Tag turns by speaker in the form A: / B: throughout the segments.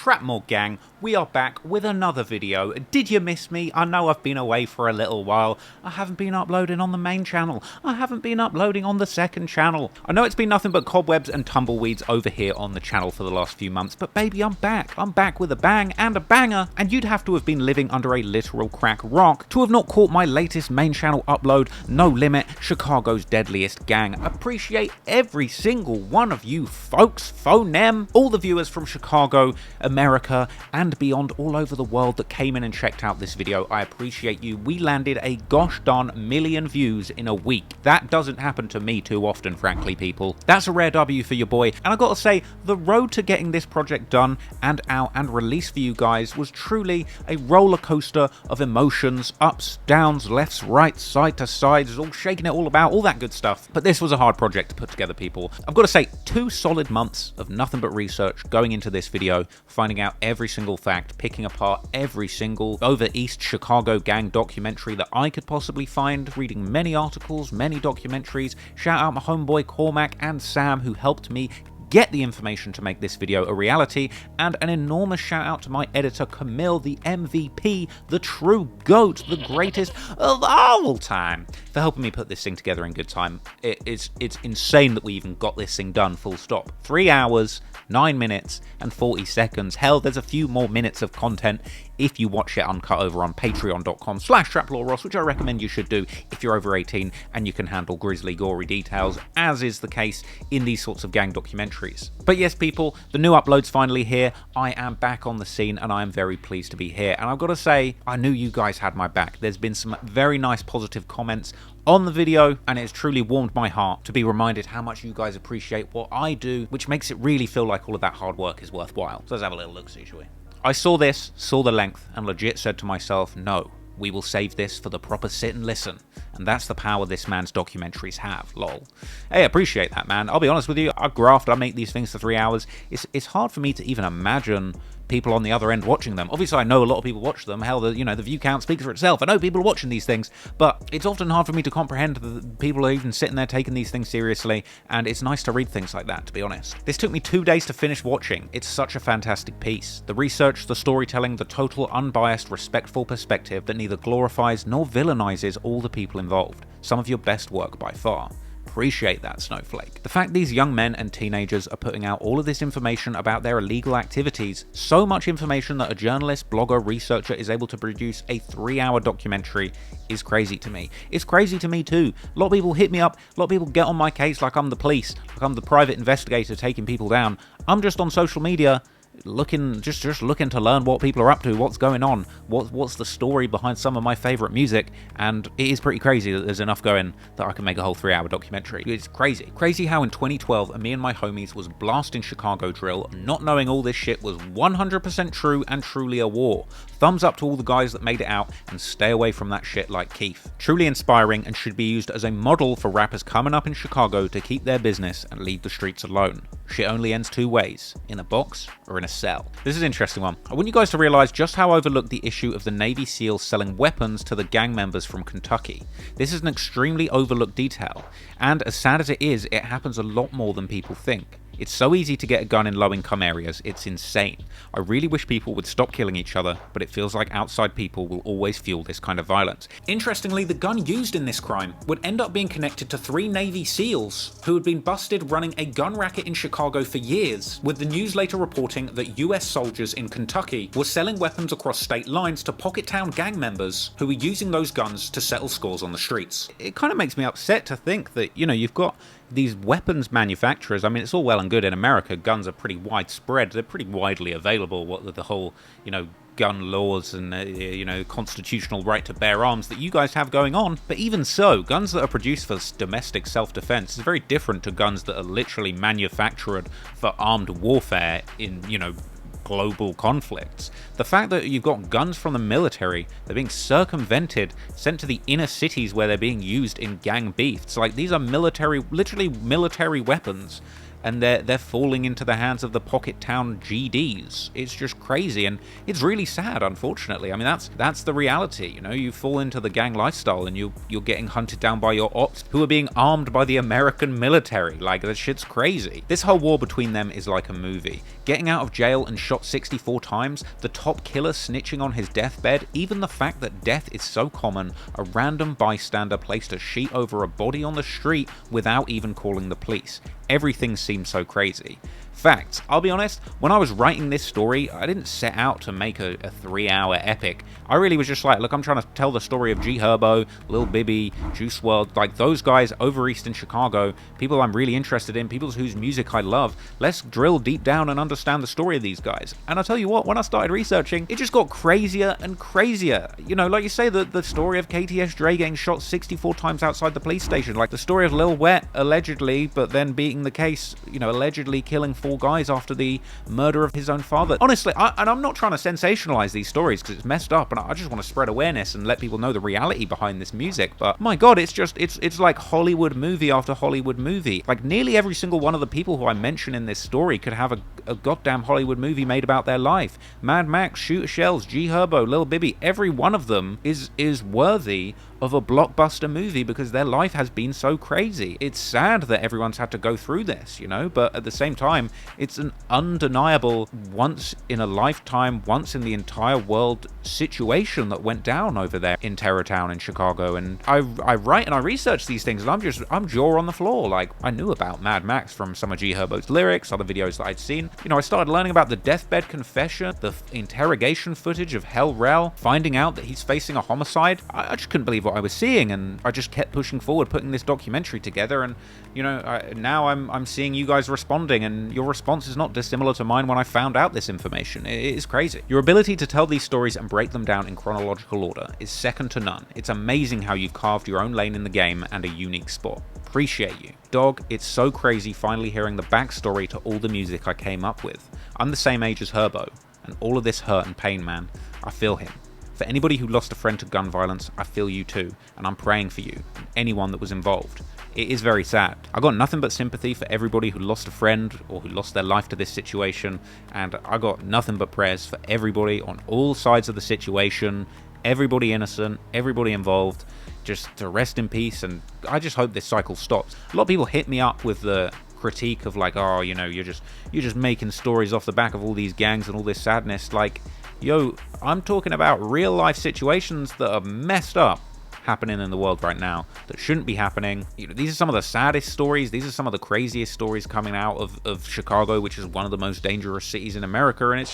A: Trapmore gang, we are back with another video. Did you miss me? I know I've been away for a little while. I haven't been uploading on the main channel. I haven't been uploading on the second channel. I know it's been nothing but cobwebs and tumbleweeds over here on the channel for the last few months, but baby, I'm back. I'm back with a bang and a banger, and you'd have to have been living under a literal crack rock to have not caught my latest main channel upload, No Limit, Chicago's Deadliest Gang. Appreciate every single one of you folks, phonem, all the viewers from Chicago, America, and beyond all over the world that came in and checked out this video. I appreciate you. We landed a gosh darn million views in a week. That doesn't happen to me too often, frankly, people. That's a rare W for your boy, and I gotta say, the road to getting this project done and out and released for you guys was truly a roller coaster of emotions, ups, downs, lefts, rights, side to sides, all shaking it all about, all that good stuff. But this was a hard project to put together, people. I've got to say, 2 solid months of nothing but research going into this video, finding out every single fact, picking apart every single over East Chicago gang documentary that I could possibly find, reading many articles, many documentaries. Shout out my homeboy Cormac and Sam who helped me get the information to make this video a reality, and an enormous shout out to my editor Camille, the MVP, the true GOAT, the greatest of all time, for helping me put this thing together in good time. It's insane that we even got this thing done, full stop. 3 hours, 9 minutes, and 40 seconds. Hell, there's a few more minutes of content if you watch it uncut over on patreon.com/TraplawRoss, which I recommend you should do if you're over 18 and you can handle grisly, gory details, as is the case in these sorts of gang documentaries. But yes, people, the new upload's finally here. I am back on the scene, and I am very pleased to be here. And I've got to say, I knew you guys had my back. There's been some very nice positive comments on the video, and it's truly warmed my heart to be reminded how much you guys appreciate what I do, which makes it really feel like all of that hard work is worthwhile. So let's have a little look, see, shall we? I saw this, saw the length, and legit said to myself, no, we will save this for the proper sit and listen. And that's the power this man's documentaries have, lol. Hey, I appreciate that, man. I'll be honest with you, I graft, I make these things for 3 hours. It's hard for me to even imagine people on the other end watching them. Obviously, I know a lot of people watch them. Hell, the view count speaks for itself. I know people are watching these things, but it's often hard for me to comprehend that people are even sitting there taking these things seriously, and it's nice to read things like that, to be honest. This took me 2 days to finish watching. It's such a fantastic piece. The research, the storytelling, the total unbiased, respectful perspective that neither glorifies nor villainizes all the people involved. Some of your best work by far. Appreciate that, Snowflake. The fact these young men and teenagers are putting out all of this information about their illegal activities, so much information that a journalist, blogger, researcher is able to produce a 3-hour documentary, is crazy to me. It's crazy to me too. A lot of people hit me up, a lot of people get on my case like I'm the police, like I'm the private investigator taking people down. I'm just on social media looking to learn what people are up to, what's going on, what's the story behind some of my favorite music, and it is pretty crazy that there's enough going that I can make a whole 3-hour documentary. It's crazy how in 2012 me and my homies was blasting Chicago drill, not knowing all this shit was 100% true and truly a war. Thumbs up to all the guys that made it out, and stay away from that shit like Keith. Truly inspiring, and should be used as a model for rappers coming up in Chicago to keep their business and leave the streets alone. Shit only ends 2 ways, in a box or in a cell. This is an interesting one. I want you guys to realize just how overlooked the issue of the Navy SEALs selling weapons to the gang members from Kentucky. This is an extremely overlooked detail, and as sad as it is, it happens a lot more than people think. It's so easy to get a gun in low-income areas, it's insane. I really wish people would stop killing each other, but it feels like outside people will always fuel this kind of violence. Interestingly, the gun used in this crime would end up being connected to 3 Navy SEALs who had been busted running a gun racket in Chicago for years, with the news later reporting that US soldiers in Kentucky were selling weapons across state lines to pocket town gang members who were using those guns to settle scores on the streets. It kind of makes me upset to think that, you've got these weapons manufacturers. I mean, it's all well and good in America. Guns are pretty widespread. They're pretty widely available. What the whole, gun laws and, constitutional right to bear arms that you guys have going on. But even so, guns that are produced for domestic self-defense is very different to guns that are literally manufactured for armed warfare in, global conflicts. The fact that you've got guns from the military, they're being circumvented, sent to the inner cities where they're being used in gang beef. It's like these are literally military weapons, and they're falling into the hands of the pocket town GDs. It's just crazy, and it's really sad, unfortunately. I mean, that's the reality. You fall into the gang lifestyle, and you're getting hunted down by your ops who are being armed by the American military. Like, that shit's crazy. This whole war between them is like a movie. Getting out of jail and shot 64 times, the top killer snitching on his deathbed, even the fact that death is so common, a random bystander placed a sheet over a body on the street without even calling the police. Everything seems so crazy. Facts. I'll be honest, when I was writing this story, I didn't set out to make a 3-hour epic. I really was just like, look, I'm trying to tell the story of G Herbo, Lil Bibby, Juice WRLD, like those guys over East in Chicago, people I'm really interested in, people whose music I love. Let's drill deep down and understand the story of these guys. And I'll tell you what, when I started researching, it just got crazier and crazier. You know, like you say, the story of KTS Dre getting shot 64 times outside the police station, like the story of Lil Wet, allegedly, but then beating the case, you know, allegedly killing 4 guys after the murder of his own father. Honestly, and I'm not trying to sensationalize these stories because it's messed up, and I just want to spread awareness and let people know the reality behind this music. But my god, it's like Hollywood movie after Hollywood movie. Like nearly every single one of the people who I mention in this story could have a goddamn Hollywood movie made about their life. Mad Max, Shooter Shells, G Herbo, Lil Bibby, every one of them is worthy of a blockbuster movie because their life has been so crazy. It's sad that everyone's had to go through this, you know, but at the same time, it's an undeniable once in a lifetime, once in the entire world situation that went down over there in Terrortown in Chicago. And I write and I research these things and I'm jaw on the floor. Like, I knew about Mad Max from some of G Herbo's lyrics, other videos that I'd seen. You know, I started learning about the deathbed confession, the interrogation footage of Hell Rel, finding out that he's facing a homicide. I just couldn't believe what I was seeing, and I just kept pushing forward, putting this documentary together. And you know, now I'm seeing you guys responding, and your response is not dissimilar to mine when I found out this information. It is crazy. Your ability to tell these stories and break them down in chronological order is second to none. It's amazing how you've carved your own lane in the game and a unique spot. Appreciate you. Dog, it's so crazy finally hearing the backstory to all the music I came up with. I'm the same age as Herbo, and all of this hurt and pain, man, I feel him. For anybody who lost a friend to gun violence, I feel you too, and I'm praying for you, and anyone that was involved. It is very sad. I got nothing but sympathy for everybody who lost a friend or who lost their life to this situation, and I got nothing but prayers for everybody on all sides of the situation, everybody innocent, everybody involved, just to rest in peace, and I just hope this cycle stops. A lot of people hit me up with the critique of like, oh, you know, you're just making stories off the back of all these gangs and all this sadness. Like, yo, I'm talking about real life situations that are messed up happening in the world right now that shouldn't be happening. You know, these are some of the saddest stories. These are some of the craziest stories coming out of Chicago, which is one of the most dangerous cities in America. And it's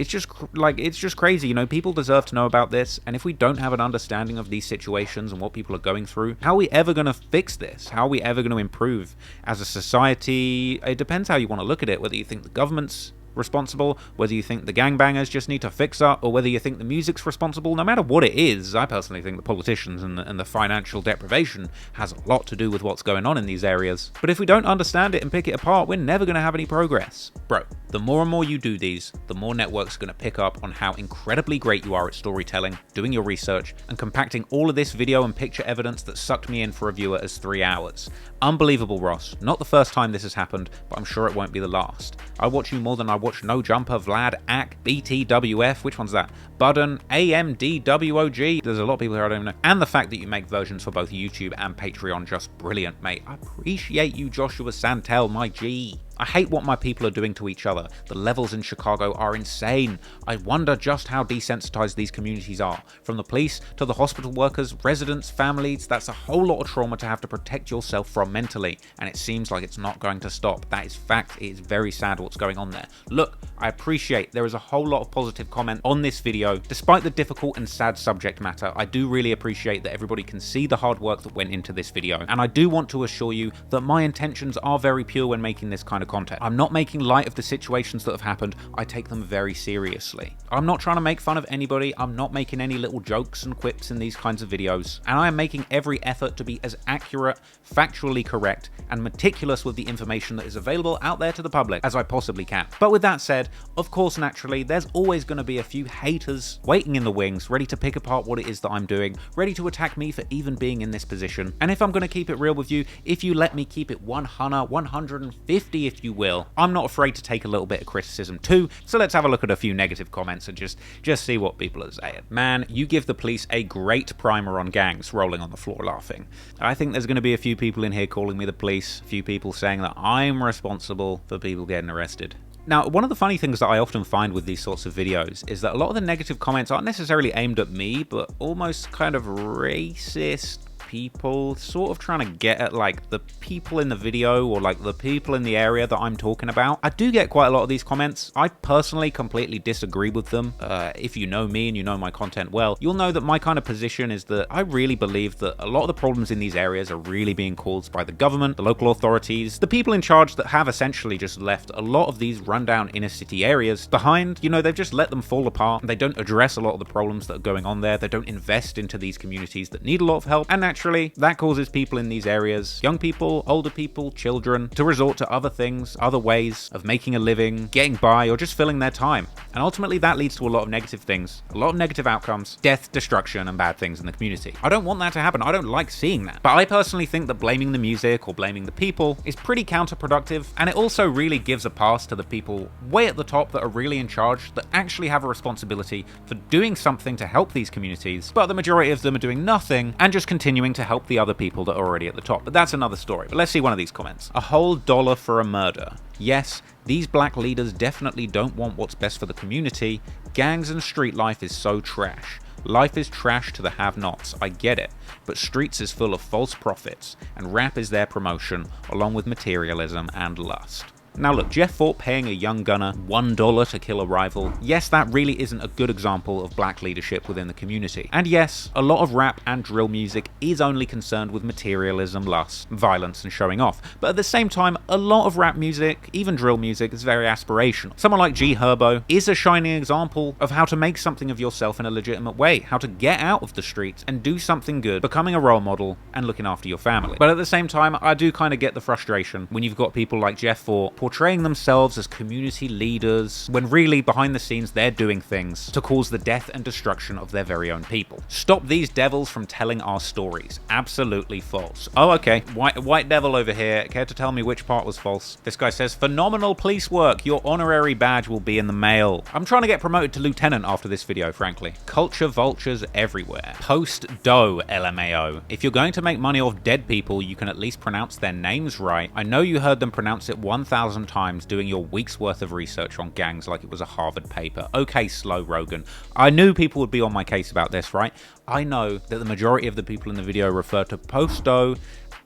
A: just crazy. You know, people deserve to know about this. And if we don't have an understanding of these situations and what people are going through, how are we ever going to fix this? How are we ever going to improve as a society? It depends how you want to look at it, whether you think the government's responsible, whether you think the gangbangers just need to fix up, or whether you think the music's responsible. No matter what it is, I personally think the politicians and the financial deprivation has a lot to do with what's going on in these areas. But if we don't understand it and pick it apart, we're never going to have any progress. Bro, the more and more you do these, the more networks are going to pick up on how incredibly great you are at storytelling, doing your research, and compacting all of this video and picture evidence that sucked me in for a viewer as 3 hours. Unbelievable, Ross. Not the first time this has happened, but I'm sure it won't be the last. I watch you more than I watch No Jumper, Vlad, Ack, BTWF, which one's that? Budden, AMDWOG, there's a lot of people here I don't even know. And the fact that you make versions for both YouTube and Patreon, just brilliant, mate. I appreciate you, Joshua Santel, my G. I hate what my people are doing to each other. The levels in Chicago are insane. I wonder just how desensitized these communities are. From the police to the hospital workers, residents, families, that's a whole lot of trauma to have to protect yourself from mentally. And it seems like it's not going to stop. That is fact. It is very sad what's going on there. Look, I appreciate there is a whole lot of positive comment on this video. Despite the difficult and sad subject matter, I do really appreciate that everybody can see the hard work that went into this video. And I do want to assure you that my intentions are very pure when making this kind of content. I'm not making light of the situations that have happened. I take them very seriously. I'm not trying to make fun of anybody. I'm not making any little jokes and quips in these kinds of videos. And I am making every effort to be as accurate, factually correct, and meticulous with the information that is available out there to the public as I possibly can. But with that said, of course, naturally, there's always going to be a few haters waiting in the wings, ready to pick apart what it is that I'm doing, ready to attack me for even being in this position. And if I'm going to keep it real with you, if you let me keep it 100, 150 if you will, I'm not afraid to take a little bit of criticism too, so let's have a look at a few negative comments and just see what people are saying. Man, you give the police a great primer on gangs, rolling on the floor laughing. I think there's going to be a few people in here calling me the police, a few people saying that I'm responsible for people getting arrested. Now, one of the funny things that I often find with these sorts of videos is that a lot of the negative comments aren't necessarily aimed at me, but almost kind of racist people, sort of trying to get at like the people in the video or like the people in the area that I'm talking about. I do get quite a lot of these comments. I personally completely disagree with them. If you know me and you know my content well, you'll know that my kind of position is that I really believe that a lot of the problems in these areas are really being caused by the government, the local authorities, the people in charge that have essentially just left a lot of these rundown inner city areas behind. You know, they've just let them fall apart. They don't address a lot of the problems that are going on there. They don't invest into these communities that need a lot of help, and naturally that causes people in these areas, young people, older people, children, to resort to other things, other ways of making a living, getting by, or just filling their time. And ultimately that leads to a lot of negative things, a lot of negative outcomes, death, destruction, and bad things in the community. I don't want that to happen. I don't like seeing that. But I personally think that blaming the music or blaming the people is pretty counterproductive, and it also really gives a pass to the people way at the top that are really in charge, that actually have a responsibility for doing something to help these communities, but the majority of them are doing nothing and just continuing to help the other people that are already at the top. But that's another story. But let's see one of these comments. A whole dollar for a murder. Yes, these black leaders definitely don't want what's best for the community. Gangs and street life is so trash. Life is trash to the have-nots, I get it, but streets is full of false prophets, and rap is their promotion, along with materialism and lust. Now look, Jeff Fort paying a young gunner $1 to kill a rival, yes, that really isn't a good example of black leadership within the community. And yes, a lot of rap and drill music is only concerned with materialism, lust, violence, and showing off. But at the same time, a lot of rap music, even drill music, is very aspirational. Someone like G Herbo is a shining example of how to make something of yourself in a legitimate way, how to get out of the streets and do something good, becoming a role model and looking after your family. But at the same time, I do kind of get the frustration when you've got people like Jeff Fort portraying themselves as community leaders, when really behind the scenes they're doing things to cause the death and destruction of their very own people. Stop these devils from telling our stories. Absolutely false. Oh, okay. White devil over here. Care to tell me which part was false? This guy says, phenomenal police work. Your honorary badge will be in the mail. I'm trying to get promoted to lieutenant after this video, frankly. Culture vultures everywhere. Post-dough, LMAO. If you're going to make money off dead people, you can at least pronounce their names right. I know you heard them pronounce it 1,000 times doing your week's worth of research on gangs like it was a Harvard paper. Okay, Slow Rogan. I knew people would be on my case about this, right? I know that the majority of the people in the video refer to posto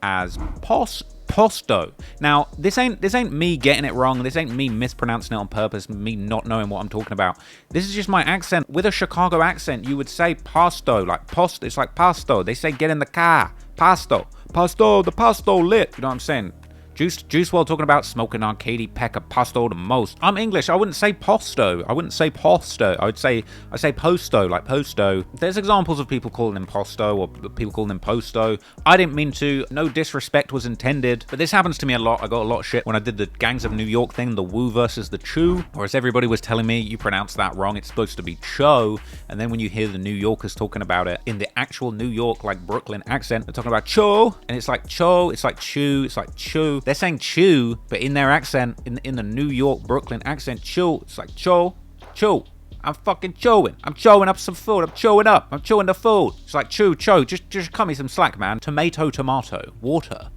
A: as posto. Now, this ain't me getting it wrong. This ain't me mispronouncing it on purpose, me not knowing what I'm talking about. This is just my accent. With a Chicago accent, you would say pasto, like post. It's like pasto. They say get in the car. Pasto. Pasto, the pasto lit. You know what I'm saying? Juice WRLD talking about smoking on Katie Pecker pasto the most. I'm English. I wouldn't say posto. I wouldn't say posto. I say posto, like posto. There's examples of people calling him posto or people calling him posto. I didn't mean to. No disrespect was intended. But this happens to me a lot. I got a lot of shit when I did the Gangs of New York thing, the Woo versus the Chew. Or as everybody was telling me, you pronounce that wrong. It's supposed to be Cho. And then when you hear the New Yorkers talking about it in the actual New York, like Brooklyn accent, they're talking about Cho. And it's like Cho. It's like Chew. It's like Chew. They're saying chew, but in their accent, in the New York, Brooklyn accent, chew. It's like chew. I'm fucking chewing. I'm chewing up some food. I'm chewing the food. It's like chew. Just cut me some slack, man. Tomato. Water.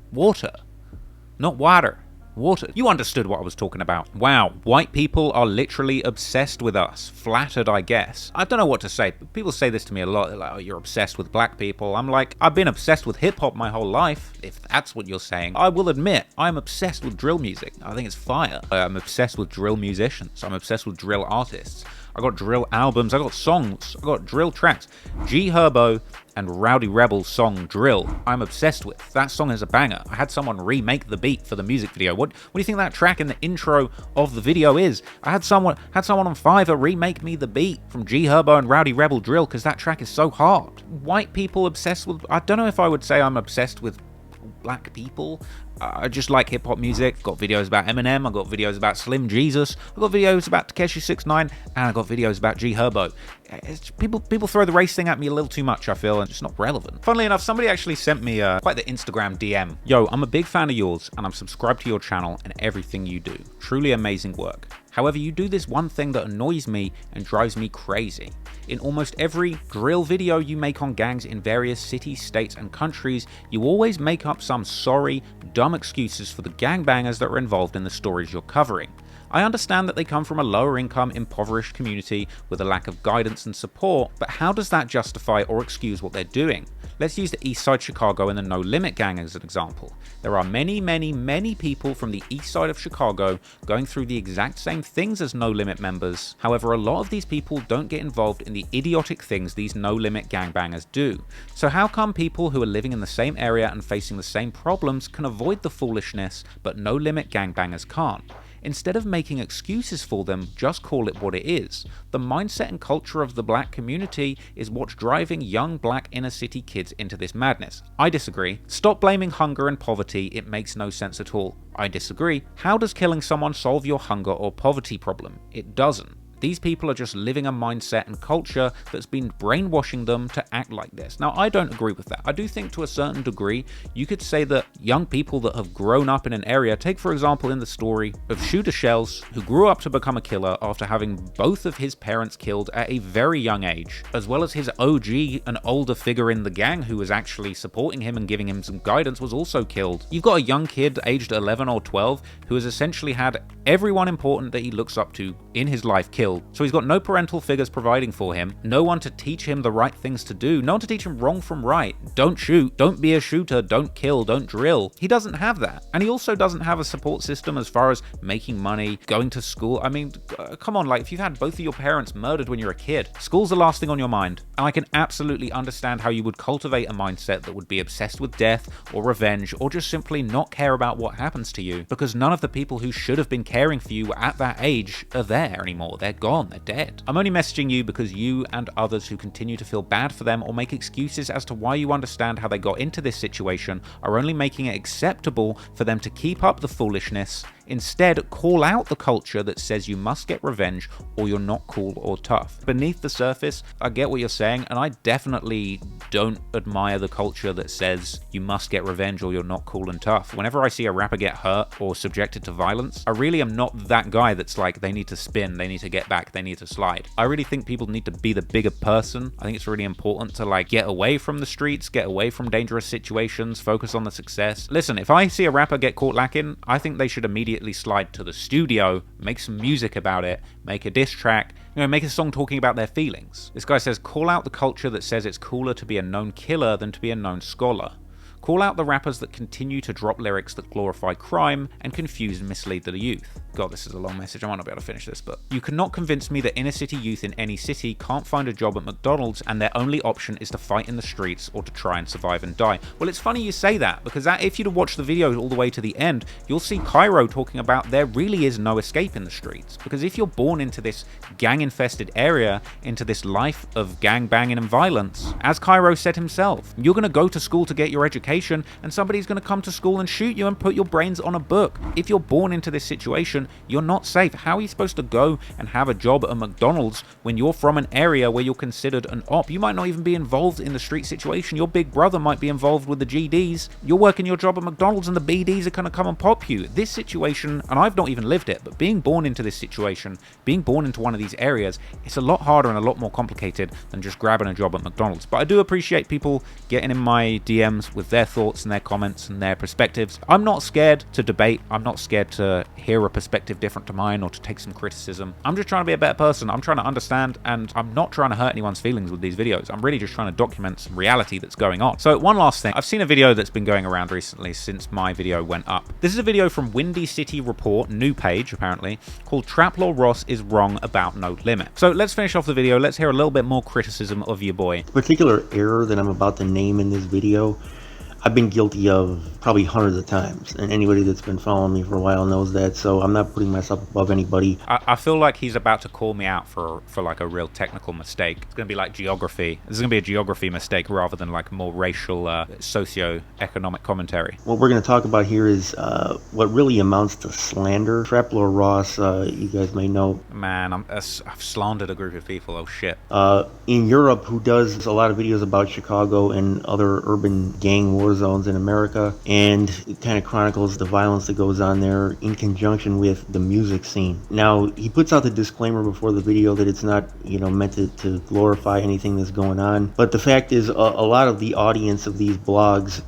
A: Not water. Water. You understood what I was talking about. Wow, white people are literally obsessed with us. Flattered, I guess. I don't know what to say. People say this to me a lot. They're like, oh, you're obsessed with black people. I'm like, I've been obsessed with hip-hop my whole life, if that's what you're saying. I will admit, I'm obsessed with drill music. I think it's fire. I'm obsessed with drill musicians. I'm obsessed with drill artists. I got drill albums, I got songs, I got drill tracks. G Herbo and Rowdy Rebel's song Drill, I'm obsessed with. That song is a banger. I had someone remake the beat for the music video. What do you think that track in the intro of the video is? I had someone on Fiverr remake me the beat from G Herbo and Rowdy Rebel Drill because that track is so hard. White people obsessed with, I don't know if I would say I'm obsessed with black people. I just like hip-hop music. I've got videos about Eminem, I've got videos about Slim Jesus, I've got videos about Takeshi 69, and I've got videos about G Herbo. People throw the race thing at me a little too much, I feel, and it's not relevant. Funnily enough, somebody actually sent me quite the Instagram DM. Yo, I'm a big fan of yours, and I'm subscribed to your channel and everything you do. Truly amazing work. However, you do this one thing that annoys me and drives me crazy. In almost every drill video you make on gangs in various cities, states, and countries, you always make up some sorry, dumb excuses for the gangbangers that are involved in the stories you're covering. I understand that they come from a lower income, impoverished community with a lack of guidance and support, but how does that justify or excuse what they're doing? Let's use the East Side Chicago and the No Limit Gang as an example. There are many people from the east side of Chicago going through the exact same things as No Limit members. However, a lot of these people don't get involved in the idiotic things these No Limit gangbangers do. So how come people who are living in the same area and facing the same problems can avoid the foolishness, but No Limit gangbangers can't? Instead of making excuses for them, just call it what it is. The mindset and culture of the black community is what's driving young black inner city kids into this madness. I disagree. Stop blaming hunger and poverty, it makes no sense at all. I disagree. How does killing someone solve your hunger or poverty problem? It doesn't. These people are just living a mindset and culture that's been brainwashing them to act like this. Now, I don't agree with that. I do think to a certain degree, you could say that young people that have grown up in an area, take for example in the story of Shooter Shells, who grew up to become a killer after having both of his parents killed at a very young age, as well as his OG, an older figure in the gang who was actually supporting him and giving him some guidance, was also killed. You've got a young kid aged 11 or 12 who has essentially had everyone important that he looks up to in his life killed. So he's got no parental figures providing for him, no one to teach him the right things to do, no one to teach him wrong from right. Don't shoot, don't be a shooter, don't kill, don't drill. He doesn't have that. And he also doesn't have a support system as far as making money, going to school. I mean, come on, like if you've had both of your parents murdered when you're a kid, school's the last thing on your mind. And I can absolutely understand how you would cultivate a mindset that would be obsessed with death or revenge or just simply not care about what happens to you, because none of the people who should have been caring for you at that age are there anymore. They're gone, they're dead. I'm only messaging you because you and others who continue to feel bad for them or make excuses as to why you understand how they got into this situation are only making it acceptable for them to keep up the foolishness. Instead, call out the culture that says you must get revenge or you're not cool or tough. Beneath the surface, I get what you're saying, and I definitely don't admire the culture that says you must get revenge or you're not cool and tough. Whenever I see a rapper get hurt or subjected to violence, I really am not that guy that's like, they need to spin, they need to get back, they need to slide. I really think people need to be the bigger person. I think it's really important to like get away from the streets, get away from dangerous situations, focus on the success. Listen, if I see a rapper get caught lacking, I think they should immediately slide to the studio, make some music about it, make a diss track, make a song talking about their feelings. This guy says, call out the culture that says it's cooler to be a known killer than to be a known scholar. Call out the rappers that continue to drop lyrics that glorify crime and confuse and mislead the youth. God, this is a long message. I might not be able to finish this, but you cannot convince me that inner city youth in any city can't find a job at McDonald's and their only option is to fight in the streets or to try and survive and die. Well, it's funny you say that, because if you'd have watched the video all the way to the end, you'll see Cairo talking about there really is no escape in the streets. Because if you're born into this gang-infested area, into this life of gang banging and violence, as Cairo said himself, you're going to go to school to get your education and somebody's going to come to school and shoot you and put your brains on a book. If you're born into this situation, you're not safe. How are you supposed to go and have a job at a McDonald's when you're from an area where you're considered an op? You might not even be involved in the street situation. Your big brother might be involved with the GDs. You're working your job at McDonald's and the BDs are going to come and pop you. This situation, and I've not even lived it, but being born into this situation, being born into one of these areas, it's a lot harder and a lot more complicated than just grabbing a job at McDonald's. But I do appreciate people getting in my DMs with their thoughts and their comments and their perspectives. I'm not scared to debate. I'm not scared to hear a perspective different to mine or to take some criticism. I'm just trying to be a better person. I'm trying to understand, and I'm not trying to hurt anyone's feelings with these videos. I'm really just trying to document some reality that's going on. So one last thing. I've seen a video that's been going around recently since my video went up. This is a video from Windy City Report, new page apparently, called Traplaw Ross is wrong about No Limit. So let's finish off the video. Let's hear a little bit more criticism of your boy.
B: The particular error that I'm about to name in this video, I've been guilty of probably hundreds of times, and anybody that's been following me for a while knows that, so I'm not putting myself above anybody.
A: I feel like he's about to call me out for like a real technical mistake. It's going to be like geography. This is going to be a geography mistake rather than like more racial, socio-economic commentary.
B: What we're going to talk about here is what really amounts to slander. Traplaw Ross, you guys may know.
A: Man, I've slandered a group of people, oh shit.
B: In Europe, who does a lot of videos about Chicago and other urban gang war zones in America, and it kind of chronicles the violence that goes on there in conjunction with the music scene. Now, he puts out the disclaimer before the video that it's not, meant to glorify anything that's going on. But the fact is, a lot of the audience of these blogs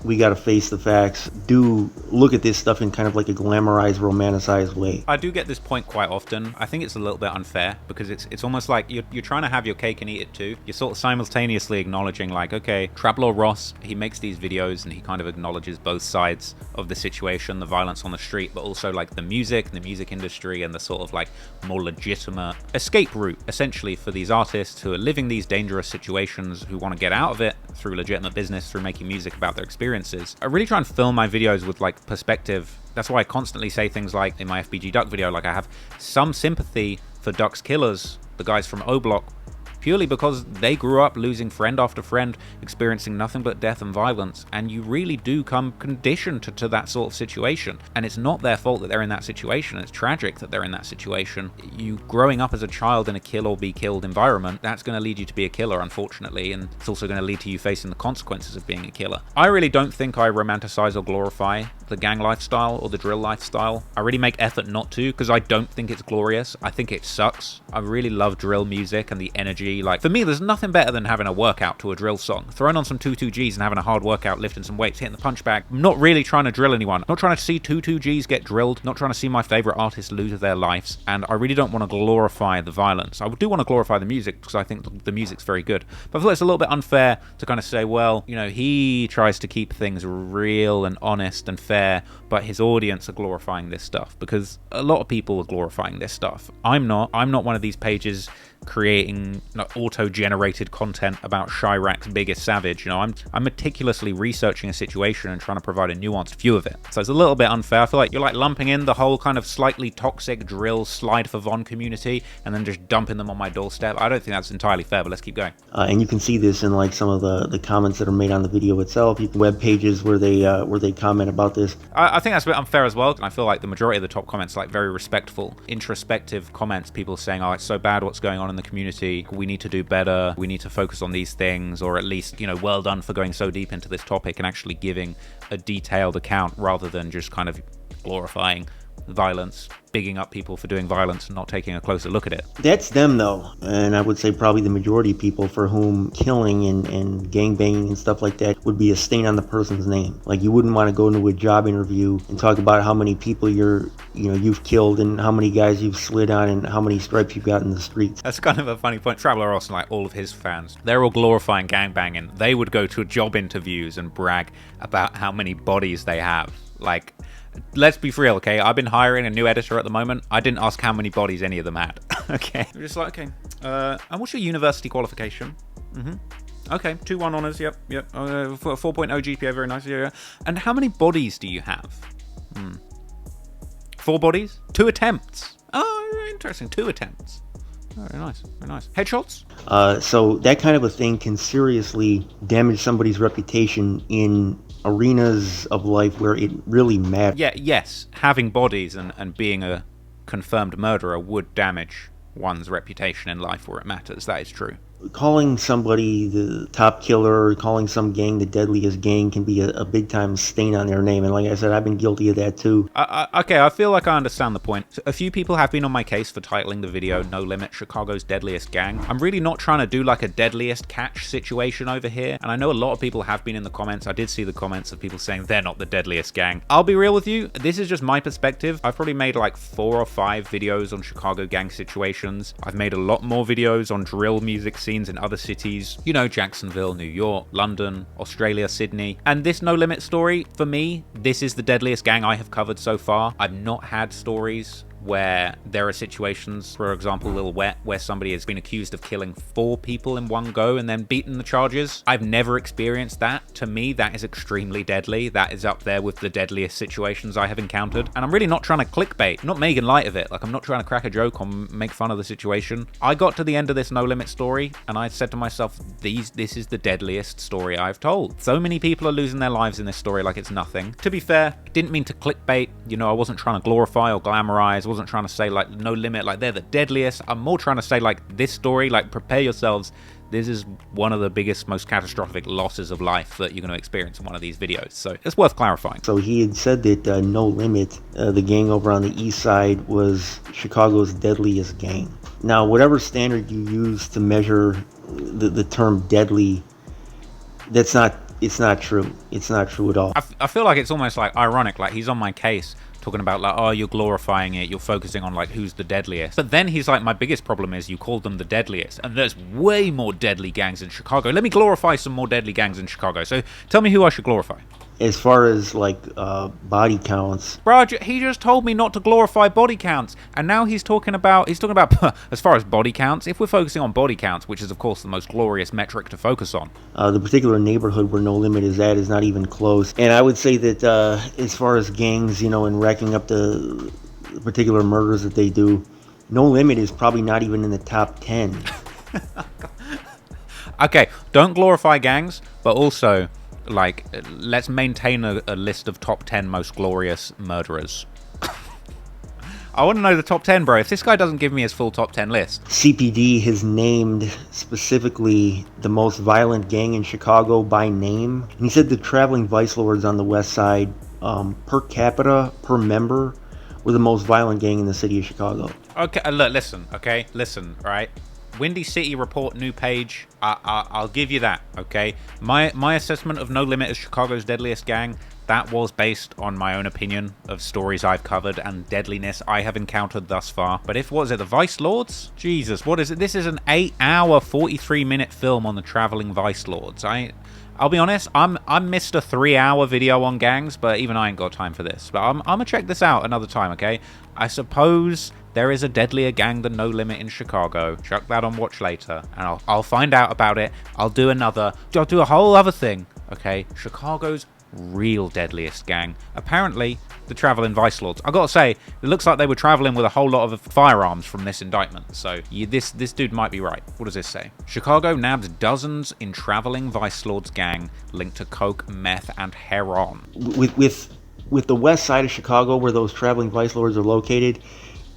B: we got to face the facts. Do look at this stuff in kind of like a glamorized, romanticized way.
A: I do get this point quite often. I think it's a little bit unfair because it's almost like you're trying to have your cake and eat it too. You're sort of simultaneously acknowledging like, okay, Traveler Ross, he makes these videos and he kind of acknowledges both sides of the situation, the violence on the street, but also like the music industry, and the sort of like more legitimate escape route essentially for these artists who are living these dangerous situations, who want to get out of it through legitimate business, through making music about their experiences. I really try and film my videos with like perspective. That's why I constantly say things like in my FBG Duck video, like I have some sympathy for Duck's killers, the guys from O Block, purely because they grew up losing friend after friend, experiencing nothing but death and violence, and you really do come conditioned to that sort of situation. And it's not their fault that they're in that situation. It's tragic that they're in that situation. You growing up as a child in a kill or be killed environment, that's going to lead you to be a killer, unfortunately, and it's also going to lead to you facing the consequences of being a killer. I really don't think I romanticize or glorify the gang lifestyle or the drill lifestyle. I really make effort not to, because I don't think it's glorious. I think it sucks. I really love drill music and the energy. Like, for me, there's nothing better than having a workout to a drill song. Throwing on some 2-2-Gs and having a hard workout, lifting some weights, hitting the punch bag. I'm not really trying to drill anyone. Not trying to see 2-2-Gs get drilled. Not trying to see my favorite artists lose their lives. And I really don't want to glorify the violence. I do want to glorify the music because I think the music's very good. But I feel like it's a little bit unfair to kind of say, well, you know, he tries to keep things real and honest and fair, but his audience are glorifying this stuff, because a lot of people are glorifying this stuff. I'm not one of these pages creating auto-generated content about Chirac's Biggest Savage. You know, I'm meticulously researching a situation and trying to provide a nuanced view of it. So it's a little bit unfair. I feel like you're like lumping in the whole kind of slightly toxic drill slide for Von community and then just dumping them on my doorstep. I don't think that's entirely fair, but let's keep going.
B: And you can see this in like some of the comments that are made on the video itself. You can web pages where they comment about this.
A: I think that's a bit unfair as well. I feel like the majority of the top comments are like very respectful, introspective comments. People saying, oh, it's so bad what's going on in the community, we need to do better, we need to focus on these things, or at least, you know, well done for going so deep into this topic and actually giving a detailed account rather than just kind of glorifying violence, bigging up people for doing violence and not taking a closer look at it.
B: That's them though, and I would say probably the majority of people for whom killing and gangbanging and stuff like that would be a stain on the person's name. Like, you wouldn't want to go into a job interview and talk about how many people you've killed and how many guys you've slid on and how many stripes you've got in the streets.
A: That's kind of a funny point. Traveler Ross and like all of his fans, they're all glorifying gangbanging. They would go to job interviews and brag about how many bodies they have. Like, let's be real, okay? I've been hiring a new editor at the moment. I didn't ask how many bodies any of them had. Okay. I'm just like, okay. And what's your university qualification? Okay, 2-1 honours, yep. 4.0 GPA, very nice, yeah. And how many bodies do you have? 4 bodies? 2 attempts. Oh, interesting, 2 attempts. Oh, very nice, very nice. Headshots?
B: So that kind of a thing can seriously damage somebody's reputation in arenas of life where it really matters.
A: Yeah, yes, having bodies and being a confirmed murderer would damage one's reputation in life where it matters. That is true.
B: Calling somebody the top killer or calling some gang the deadliest gang can be a big-time stain on their name. And like I said, I've been guilty of that too.
A: Okay, I feel like I understand the point. A few people have been on my case for titling the video No Limit Chicago's Deadliest Gang. I'm really not trying to do like a deadliest catch situation over here. And I know a lot of people have been in the comments. I did see the comments of people saying they're not the deadliest gang. I'll be real with you. This is just my perspective. I've probably made like 4 or 5 videos on Chicago gang situations. I've made a lot more videos on drill music scenes in other cities, you know, Jacksonville, New York, London, Australia, Sydney. And this No Limit story, for me, this is the deadliest gang I have covered so far. I've not had stories where there are situations, for example, Lil Wet, where somebody has been accused of killing 4 people in one go and then beaten the charges. I've never experienced that. To me, that is extremely deadly. That is up there with the deadliest situations I have encountered. And I'm really not trying to clickbait, not making light of it. Like, I'm not trying to crack a joke or make fun of the situation. I got to the end of this No Limit story and I said to myself, this is the deadliest story I've told. So many people are losing their lives in this story like it's nothing. To be fair, didn't mean to clickbait. You know, I wasn't trying to glorify or glamorize. Wasn't trying to say like No Limit, like they're the deadliest. I'm more trying to say like this story, like prepare yourselves. This is one of the biggest, most catastrophic losses of life that you're going to experience in one of these videos. So it's worth clarifying.
B: So he had said that No Limit, the gang over on the east side, was Chicago's deadliest gang. Now, whatever standard you use to measure the term deadly, that's not It's not true. It's not true at all.
A: I feel like it's almost like ironic, like he's on my case talking about like, oh, you're glorifying it, you're focusing on like who's the deadliest. But then he's like, my biggest problem is you called them the deadliest, and there's way more deadly gangs in Chicago. Let me glorify some more deadly gangs in Chicago. So tell me who I should glorify.
B: As far as like body counts,
A: Bro, he just told me not to glorify body counts, and now he's talking about as far as body counts. If we're focusing on body counts, which is of course the most glorious metric to focus on,
B: the particular neighborhood where No Limit is at is not even close. And I would say that as far as gangs, and racking up the particular murders that they do, No Limit is probably not even in the top 10.
A: Okay, don't glorify gangs, but also, like, let's maintain a list of top 10 most glorious murderers. I want to know the top 10, bro. If this guy doesn't give me his full top 10 list.
B: CPD has named specifically the most violent gang in Chicago by name. And he said the traveling vice lords on the west side, per capita, per member, were the most violent gang in the city of Chicago.
A: Okay, look, listen, right? Windy City Report new page. I'll give you that, okay? My assessment of No Limit as Chicago's deadliest gang, that was based on my own opinion of stories I've covered and deadliness I have encountered thus far. But what is it, the Vice Lords? Jesus, what is it? This is an 8-hour, 43-minute film on the traveling Vice Lords. I'll be honest, I'm missed a 3-hour video on gangs, but even I ain't got time for this. But I'm gonna check this out another time, okay? I suppose there is a deadlier gang than No Limit in Chicago. Chuck that on watch later, and I'll find out about it. I'll do a whole other thing, okay? Chicago's real deadliest gang. Apparently, the traveling Vice Lords. I gotta say, it looks like they were traveling with a whole lot of firearms from this indictment. So this dude might be right. What does this say? Chicago nabs dozens in traveling Vice Lords gang linked to coke, meth, and heroin.
B: With the west side of Chicago, where those traveling Vice Lords are located,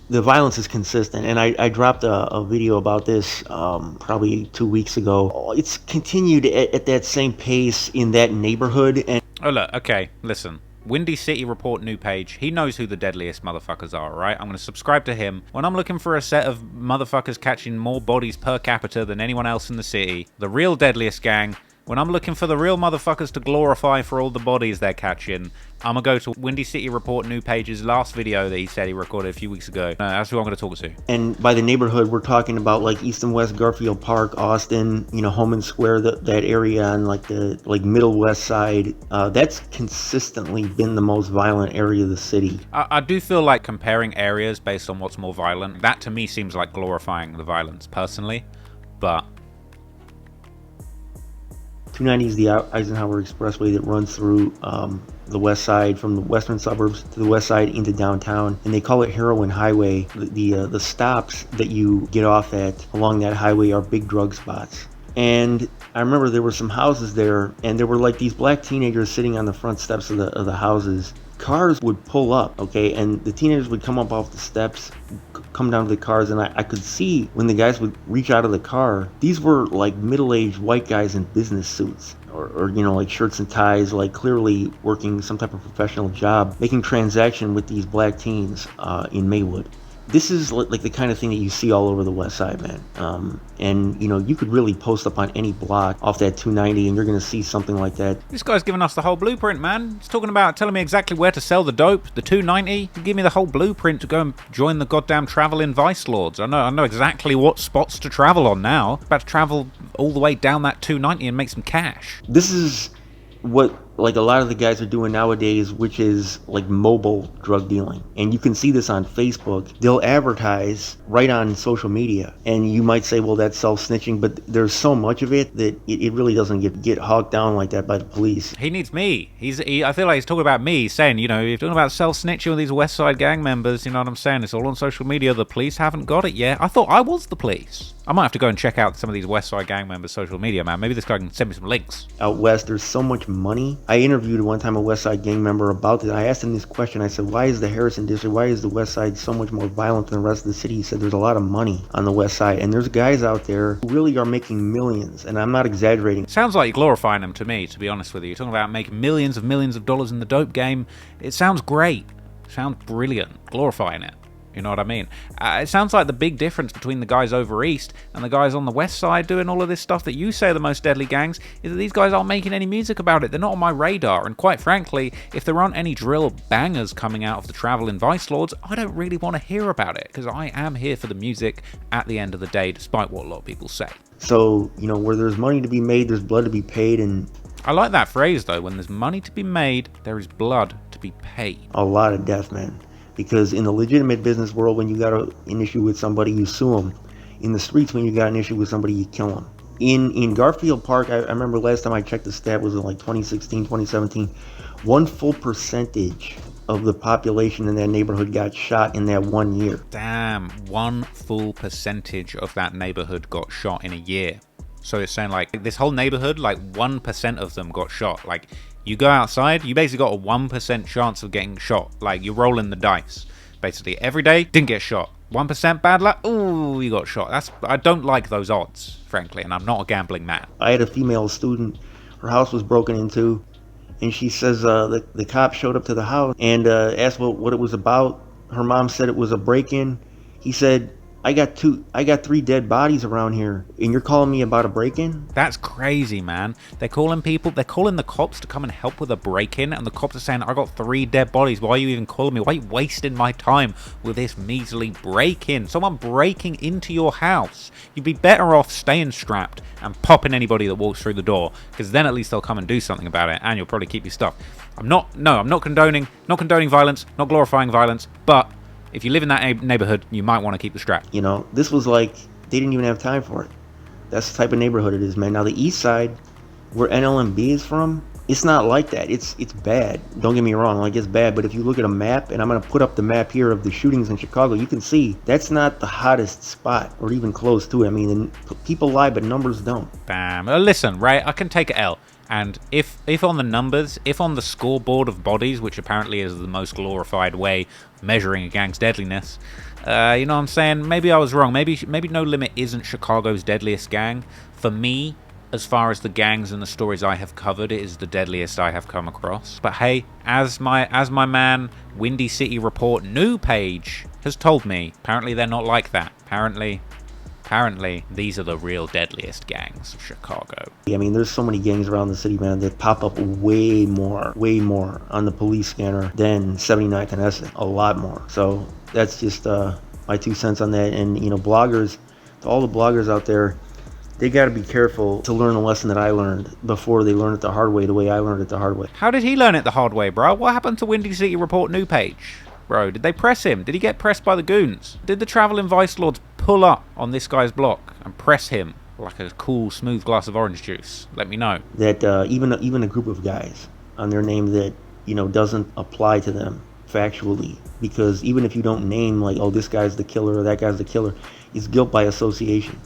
B: the violence is consistent, and I dropped a video about this probably 2 weeks ago. It's continued at that same pace in that neighborhood. And
A: oh look, okay, listen. Windy City Report new page. He knows who the deadliest motherfuckers are, right? I'm going to subscribe to him. When I'm looking for a set of motherfuckers catching more bodies per capita than anyone else in the city, the real deadliest gang, when I'm looking for the real motherfuckers to glorify for all the bodies they're catching, I'm going to go to Windy City Report new page's last video that he said he recorded a few weeks ago. That's who I'm going to talk to.
B: And by the neighborhood, we're talking about like East and West Garfield Park, Austin, Homan Square, that area on like the middle west side. That's consistently been the most violent area of the city.
A: I do feel like comparing areas based on what's more violent, that to me seems like glorifying the violence personally, but
B: 290 is the Eisenhower Expressway that runs through the west side, from the western suburbs to the west side into downtown, and they call it Heroin Highway. The stops that you get off at along that highway are big drug spots. And I remember there were some houses there, and there were like these black teenagers sitting on the front steps of the houses. Cars would pull up, okay, and the teenagers would come up off the steps, come down to the cars, and I could see when the guys would reach out of the car, these were like middle-aged white guys in business suits, or like shirts and ties, like clearly working some type of professional job, making transaction with these black teens in Maywood. This is like the kind of thing that you see all over the west side, man. And you could really post up on any block off that 290 and you're going to see something like that.
A: This guy's giving us the whole blueprint, man. He's talking about telling me exactly where to sell the dope, the 290. He give me the whole blueprint to go and join the goddamn traveling Vice Lords. I know exactly what spots to travel on now. About to travel all the way down that 290 and make some cash.
B: This is what like a lot of the guys are doing nowadays, which is like mobile drug dealing. And you can see this on Facebook. They'll advertise right on social media, and you might say, well, that's self-snitching, but there's so much of it that it really doesn't get hawked down like that by the police.
A: He needs me. I feel like he's talking about me, saying, you're talking about self-snitching with these West Side gang members, you know what I'm saying? It's all on social media. The police haven't got it yet. I thought I was the police. I might have to go and check out some of these West Side gang members' social media, man. Maybe this guy can send me some links.
B: Out west, there's so much money. I interviewed one time a West Side gang member about this. I asked him this question. I said, why is the Harrison district, why is the West Side so much more violent than the rest of the city? He said, there's a lot of money on the West Side, and there's guys out there who really are making millions, and I'm not exaggerating.
A: Sounds like you're glorifying them to me, to be honest with you. You're talking about making millions of dollars in the dope game. It sounds great. Sounds brilliant. Glorifying it. You know what I mean? It sounds like the big difference between the guys over east and the guys on the west side doing all of this stuff that you say are the most deadly gangs is that these guys aren't making any music about it. They're not on my radar. And quite frankly, if there aren't any drill bangers coming out of the Traveling Vice Lords, I don't really want to hear about it because I am here for the music at the end of the day, despite what a lot of people say.
B: So, where there's money to be made, there's blood to be paid, and
A: I like that phrase though. When there's money to be made, there is blood to be paid.
B: a lot of death, man. Because in the legitimate business world, when you got an issue with somebody, you sue them. In the streets, when you got an issue with somebody, you kill them. In Garfield Park, I remember last time I checked the stat was in like 2016, 2017. One full percentage of the population in that neighborhood got shot in that 1 year.
A: Damn, 1 full percentage of that neighborhood got shot in a year. So it's saying like this whole neighborhood, like 1% of them got shot. Like you go outside, you basically got a 1% chance of getting shot. Like you're rolling the dice. Basically every day, didn't get shot. 1% bad luck, ooh, you got shot. I don't like those odds, frankly, and I'm not a gambling man.
B: I had a female student, her house was broken into, and she says the cop showed up to the house and asked what it was about. Her mom said it was a break-in. He said, I got 3 dead bodies around here, and you're calling me about a break-in?
A: That's crazy, man. They're calling the cops to come and help with a break-in, and the cops are saying, I got 3 dead bodies. Why are you even calling me? Why are you wasting my time with this measly break-in? Someone breaking into your house. You'd be better off staying strapped and popping anybody that walks through the door, because then at least they'll come and do something about it, and you'll probably keep your stuff. I'm not condoning violence, not glorifying violence, but if you live in that neighborhood, you might want to keep the strap.
B: This was like, they didn't even have time for it. That's the type of neighborhood it is, man. Now, the east side, where NLMB is from, it's not like that. It's bad. Don't get me wrong, like, it's bad. But if you look at a map, and I'm going to put up the map here of the shootings in Chicago, you can see that's not the hottest spot, or even close to it. I mean, people lie, but numbers don't.
A: Bam. Listen, right, I can take an L. And if on the numbers, if on the scoreboard of bodies, which apparently is the most glorified way of measuring a gang's deadliness, you know what I'm saying? Maybe I was wrong. Maybe No Limit isn't Chicago's deadliest gang. For me, as far as the gangs and the stories I have covered, it is the deadliest I have come across. But hey, as my man, Windy City Report new page has told me, apparently they're not like that. Apparently, these are the real deadliest gangs of Chicago.
B: I mean, there's so many gangs around the city, man, that pop up way more on the police scanner than 79 Knesset. A lot more. So that's just my 2 cents on that. And, bloggers, to all the bloggers out there, they got to be careful to learn the lesson that I learned before they learn it the hard way, the way I learned it the hard way.
A: How did he learn it the hard way, bro? What happened to Windy City Report new page? Bro, did they press him? Did he get pressed by the goons? Did the Traveling Vice Lords pull up on this guy's block and press him like a cool, smooth glass of orange juice? Let me know.
B: That even a group of guys on their name that, doesn't apply to them factually. Because even if you don't name, like, oh, this guy's the killer or that guy's the killer, it's guilt by association.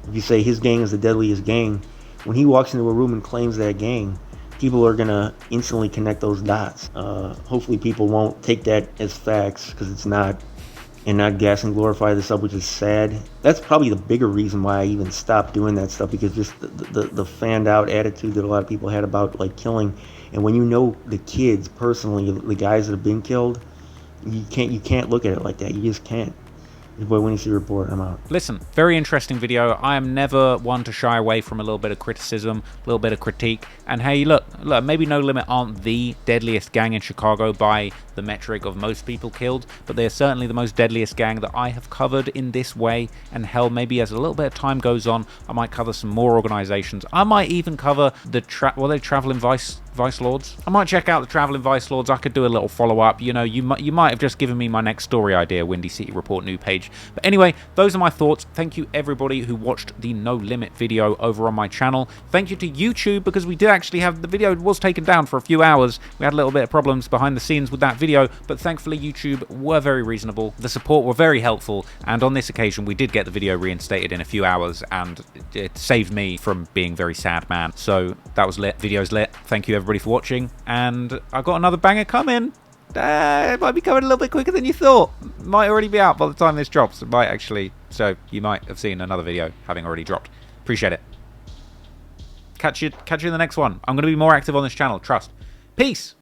B: If you say his gang is the deadliest gang, when he walks into a room and claims that gang, people are going to instantly connect those dots. Hopefully people won't take that as facts, because it's not, and not gas and glorify this up, which is sad. That's probably the bigger reason why I even stopped doing that stuff, because just the fanned out attitude that a lot of people had about, like, killing. And when you know the kids personally, the guys that have been killed, you can't look at it like that. You just can't. Your boy Winnie C. Report, I'm out.
A: Listen, very interesting video. I am never one to shy away from a little bit of criticism, a little bit of critique. And hey, look, maybe No Limit aren't the deadliest gang in Chicago by the metric of most people killed, but they're certainly the most deadliest gang that I have covered in this way. And hell, maybe as a little bit of time goes on, I might cover some more organizations. I might even cover the Traveling Vice Lords. I might check out the Traveling Vice Lords. I could do a little follow-up. You might have just given me my next story idea, Windy City Report new page. But anyway, those are my thoughts. Thank you everybody who watched the No Limit video over on my channel. Thank you to YouTube, because we did actually have the video was taken down for a few hours. We had a little bit of problems behind the scenes with that video, but thankfully YouTube were very reasonable. The support were very helpful, and on this occasion we did get the video reinstated in a few hours, and it saved me from being very sad, man. So that was lit. Video's lit. Thank you everybody for watching, and I've got another banger coming. It might be coming a little bit quicker than you thought. Might already be out by the time this drops. It might actually. So you might have seen another video having already dropped. Appreciate it. Catch you in the next one. I'm going to be more active on this channel. Trust. Peace.